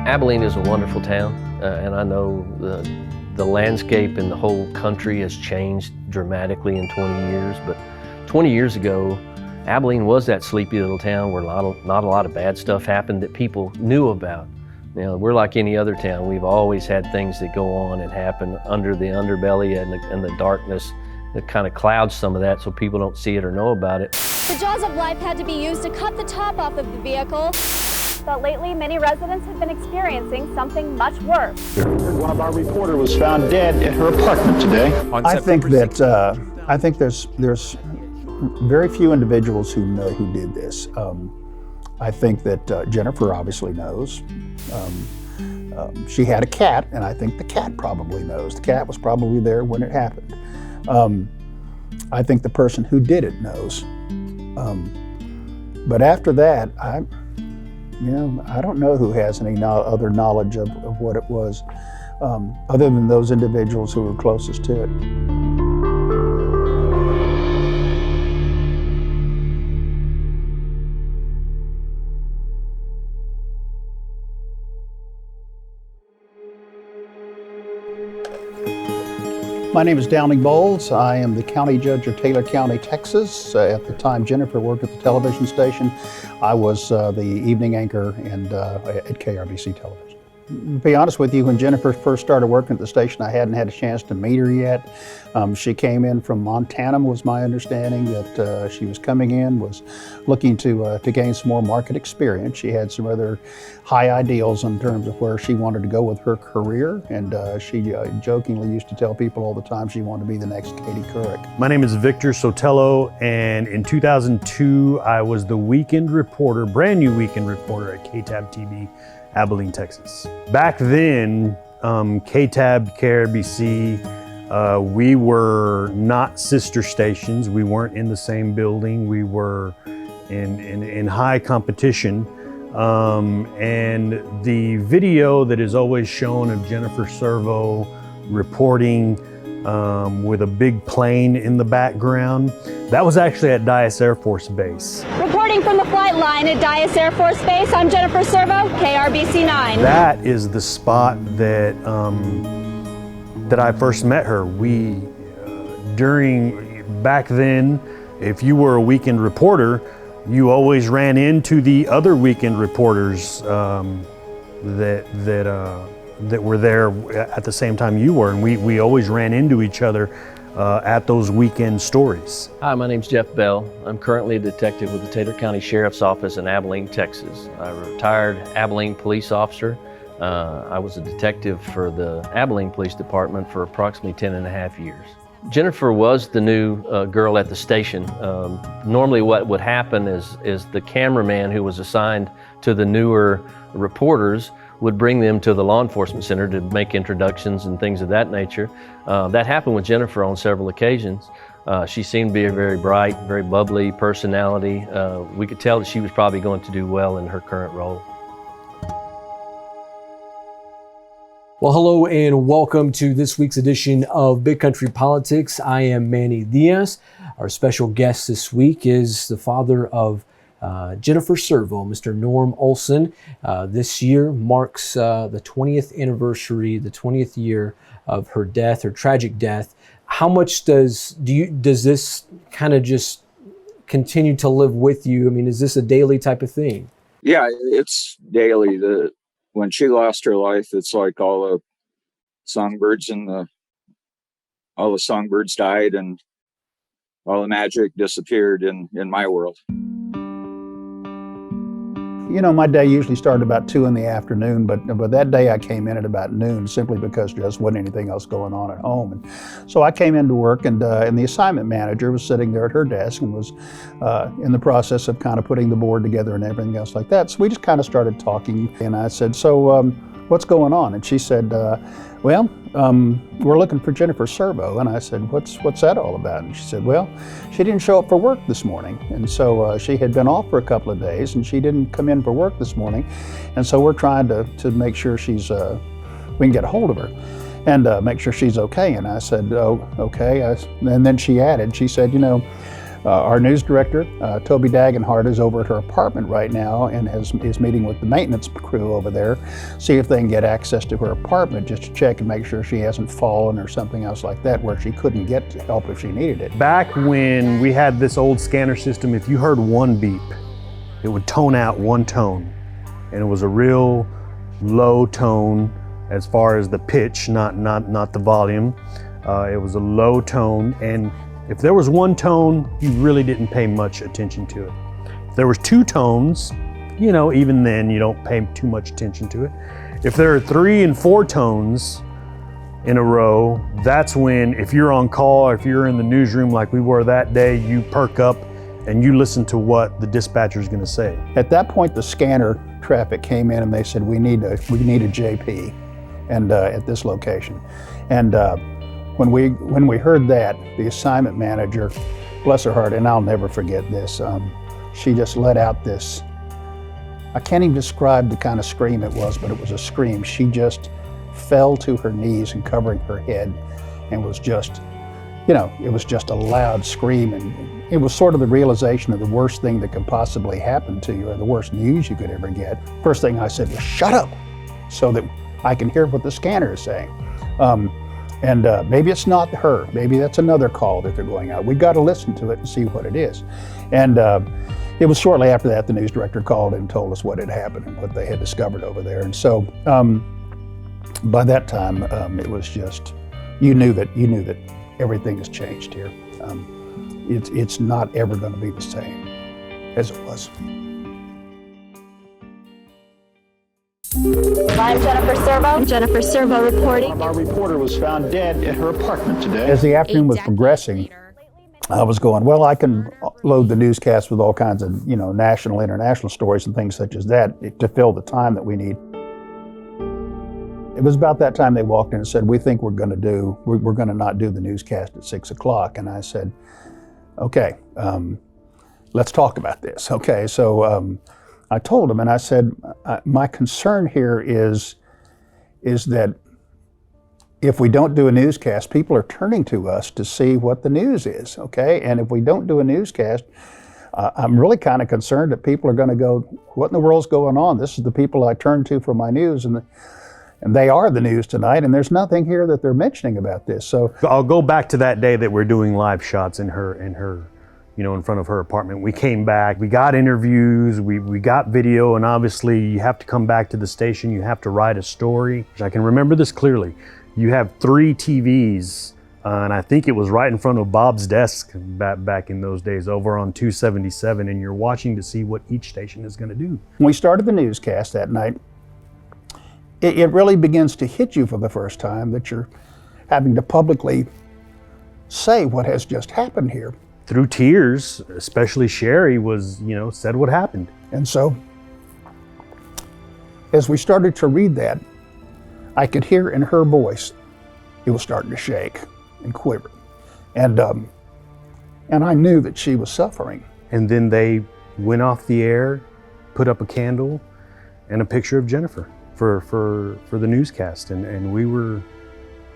Abilene is a wonderful town, and I know the landscape in the whole country has changed dramatically in 20 years, but 20 years ago, Abilene was that sleepy little town where not a lot of bad stuff happened that people knew about. You know, we're like any other town. We've always had things that go on and happen under the underbelly and the darkness that kind of clouds some of that so people don't see it or know about it. The jaws of life had to be used to cut the top off of the vehicle. But lately, many residents have been experiencing something much worse. One of our reporters was found dead at her apartment today. I think there's very few individuals who know who did this. I think that Jennifer obviously knows. She had a cat, and I think the cat probably knows. The cat was probably there when it happened. I think the person who did it knows. But after that, I don't know who has any other knowledge of what it was, other than those individuals who were closest to it. My name is Downing Bowles. I am the county judge of Taylor County, Texas. At the time Jennifer worked at the television station, I was the evening anchor at KRBC television. To be honest with you, when Jennifer first started working at the station, I hadn't had a chance to meet her yet. She came in from Montana, was my understanding, that she was coming in, was looking to gain some more market experience. She had some other high ideals in terms of where she wanted to go with her career, and she jokingly used to tell people all the time she wanted to be the next Katie Couric. My name is Victor Sotelo, and in 2002, I was the weekend reporter, brand new weekend reporter at KTAB TV, Abilene, Texas. Back then, KTAB, KRBC, we were not sister stations. We weren't in the same building. We were in high competition. And the video that is always shown of Jennifer Servo reporting with a big plane in the background, that was actually at Dyess Air Force Base. Reporting from the flight line at Dyess Air Force Base, I'm Jennifer Servo, KRBC 9. That is the spot that that I first met her. Back then, if you were a weekend reporter, you always ran into the other weekend reporters that were there at the same time you were, and we always ran into each other at those weekend stories. Hi, my name's Jeff Bell. I'm currently a detective with the Taylor County Sheriff's Office in Abilene, Texas. I'm a retired Abilene police officer. I was a detective for the Abilene Police Department for approximately 10.5 years. Jennifer was the new girl at the station. Normally what would happen is the cameraman who was assigned to the newer reporters would bring them to the law enforcement center to make introductions and things of that nature. That happened with Jennifer on several occasions. She seemed to be a very bright, very bubbly personality. We could tell that she was probably going to do well in her current role. Well, hello and welcome to this week's edition of Big Country Politics. I am Manny Diaz. Our special guest this week is the father of Jennifer Servo, Mr. Norm Olson. This year marks the 20th anniversary, the 20th year of her death, her tragic death. How much does this kind of just continue to live with you? I mean, is this a daily type of thing? Yeah, it's daily. When she lost her life, it's like all the songbirds all the songbirds died and all the magic disappeared in my world. You know, my day usually started about 2 in the afternoon, but that day I came in at about noon simply because there just wasn't anything else going on at home. And so I came into work, and the assignment manager was sitting there at her desk and was in the process of kind of putting the board together and everything else like that. So we just kind of started talking, and I said, so what's going on? And she said, we're looking for Jennifer Servo. And I said, what's that all about? And she said, well, she didn't show up for work this morning. And so she had been off for a couple of days, and she didn't come in for work this morning. And so we're trying to make sure we can get a hold of her and make sure she's okay. And I said, oh, okay. And then she added, she said, Our news director, Toby Dagenhart, is over at her apartment right now and is meeting with the maintenance crew over there, see if they can get access to her apartment just to check and make sure she hasn't fallen or something else like that where she couldn't get help if she needed it. Back when we had this old scanner system, if you heard one beep, it would tone out one tone. And it was a real low tone as far as the pitch, not the volume. It was a low tone, and if there was one tone, you really didn't pay much attention to it. If there was two tones, you know, even then you don't pay too much attention to it. If there are 3 and 4 tones in a row, that's when, if you're on call or if you're in the newsroom like we were that day, you perk up and you listen to what the dispatcher is going to say. At that point, the scanner traffic came in and they said, we need a JP and at this location. And when we heard that, the assignment manager, bless her heart, and I'll never forget this, she just let out this, I can't even describe the kind of scream it was, but it was a scream. She just fell to her knees and covering her head and was just, you know, it was just a loud scream. And it was sort of the realization of the worst thing that could possibly happen to you or the worst news you could ever get. First thing I said was, shut up, so that I can hear what the scanner is saying. And maybe it's not her, maybe that's another call that they're going out. We've got to listen to it and see what it is. And it was shortly after that the news director called and told us what had happened and what they had discovered over there. And so by that time, it was just, you knew that everything has changed here. It's not ever going to be the same as it was. I'm Jennifer Servo. Jennifer Servo reporting. Our reporter was found dead at her apartment today. As the afternoon was progressing, I was going, well, I can load the newscast with all kinds of, you know, national, international stories and things such as that to fill the time that we need. It was about that time they walked in and said, we think we're going to not do the newscast at 6 o'clock. And I said, okay, let's talk about this. Okay, so I told them and I said, my concern here is that if we don't do a newscast, people are turning to us to see what the news is, okay? And if we don't do a newscast, I'm really kind of concerned that people are going to go, what in the world's going on? This is the people I turn to for my news, and they are the news tonight, and there's nothing here that they're mentioning about this. So I'll go back to that day that we're doing live shots in her, you know, in front of her apartment. We came back, we got interviews, we got video, and obviously you have to come back to the station, you have to write a story. I can remember this clearly. You have 3 TVs, and I think it was right in front of Bob's desk back in those days over on 277, and you're watching to see what each station is going to do. When we started the newscast that night, it really begins to hit you for the first time that you're having to publicly say what has just happened here. Through tears, especially Sherry was, you know, said what happened. And so, as we started to read that, I could hear in her voice, it was starting to shake and quiver. And I knew that she was suffering. And then they went off the air, put up a candle and a picture of Jennifer for the newscast. And we were,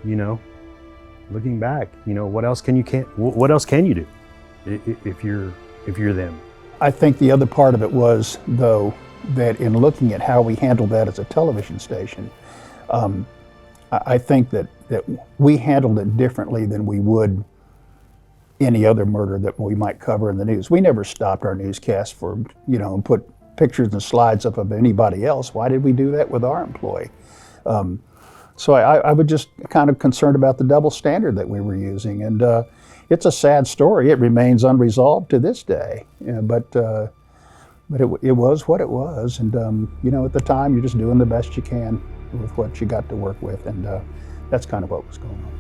you know, looking back, you know, what else can you do if you're them? I think the other part of it was, though, that in looking at how we handled that as a television station, I think that we handled it differently than we would any other murder that we might cover in the news. We never stopped our newscast for, you know, and put pictures and slides up of anybody else. Why did we do that with our employee? So I was just kind of concerned about the double standard that we were using. And it's a sad story. It remains unresolved to this day. But it was what it was. And, you know, at the time, you're just doing the best you can with what you got to work with. And that's kind of what was going on.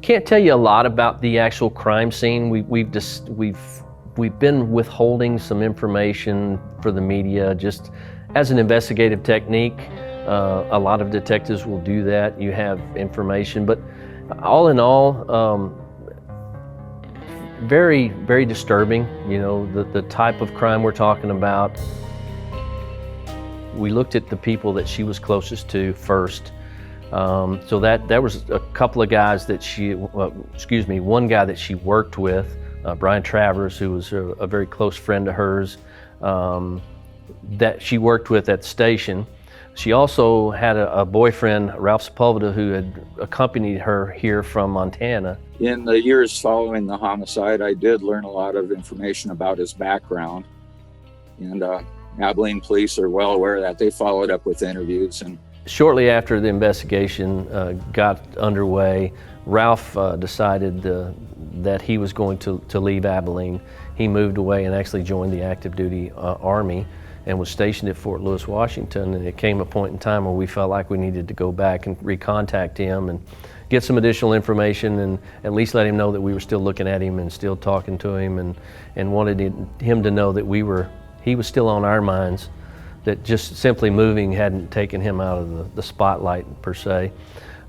Can't tell you a lot about the actual crime scene. We've been withholding some information for the media just as an investigative technique. A lot of detectives will do that. You have information, but all in all, very, very disturbing. You know, the type of crime we're talking about. We looked at the people that she was closest to first. So that was a couple of guys that one guy that she worked with, Brian Travers, who was a very close friend of hers, that she worked with at the station. She also had a boyfriend, Ralph Sepulveda, who had accompanied her here from Montana. In the years following the homicide, I did learn a lot of information about his background. And Abilene police are well aware of that. They followed up with interviews. And shortly after the investigation got underway, Ralph decided that he was going to leave Abilene. He moved away and actually joined the active duty Army and was stationed at Fort Lewis, Washington. And it came a point in time where we felt like we needed to go back and recontact him and get some additional information and at least let him know that we were still looking at him and still talking to him, and wanted him to know that he was still on our minds, that just simply moving hadn't taken him out of the spotlight per se.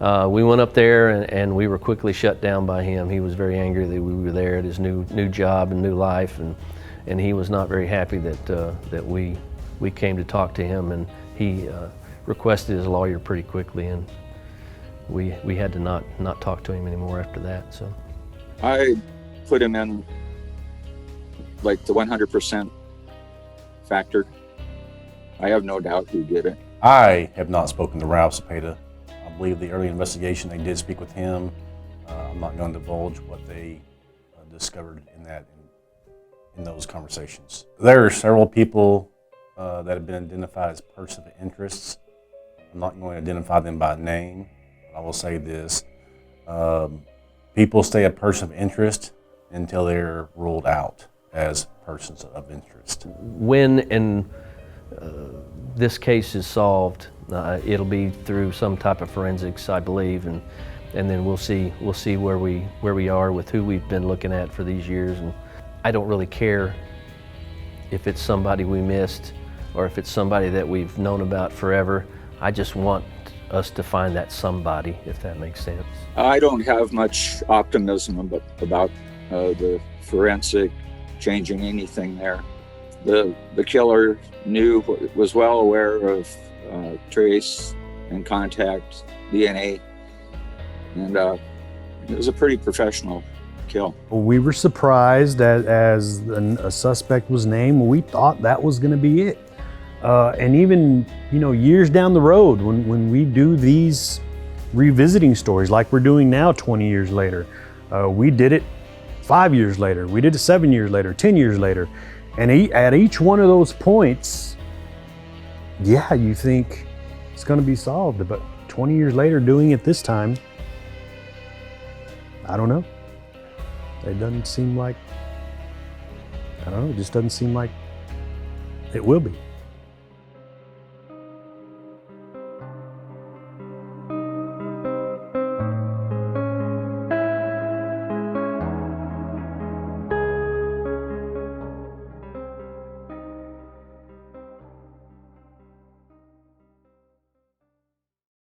We went up there and we were quickly shut down by him. He was very angry that we were there at his new job and new life, and he was not very happy that we came to talk to him, and he requested his lawyer pretty quickly, and we had to not talk to him anymore after that. So I put him in like the 100% factor. I have no doubt who did it. I have not spoken to Ralph Sepulveda. I believe the early investigation, they did speak with him. I'm not going to divulge what they discovered in those conversations. There are several people that have been identified as persons of interest. I'm not going to identify them by name. I will say this, people stay a person of interest until they're ruled out as persons of interest. When this case is solved, it'll be through some type of forensics, I believe, and then we'll see where we are with who we've been looking at for these years. And I don't really care if it's somebody we missed or if it's somebody that we've known about forever. I just want us to find that somebody, if that makes sense. I don't have much optimism about the forensic changing anything there. The killer was well aware of trace and contact DNA, and it was a pretty professional kill. We were surprised as a suspect was named. We thought that was going to be it. And even, years down the road, when we do these revisiting stories like we're doing now 20 years later, we did it 5 years later, we did it 7 years later, 10 years later. And at each one of those points, yeah, you think it's going to be solved. But 20 years later, doing it this time, I don't know. It doesn't seem like, it just doesn't seem like it will be.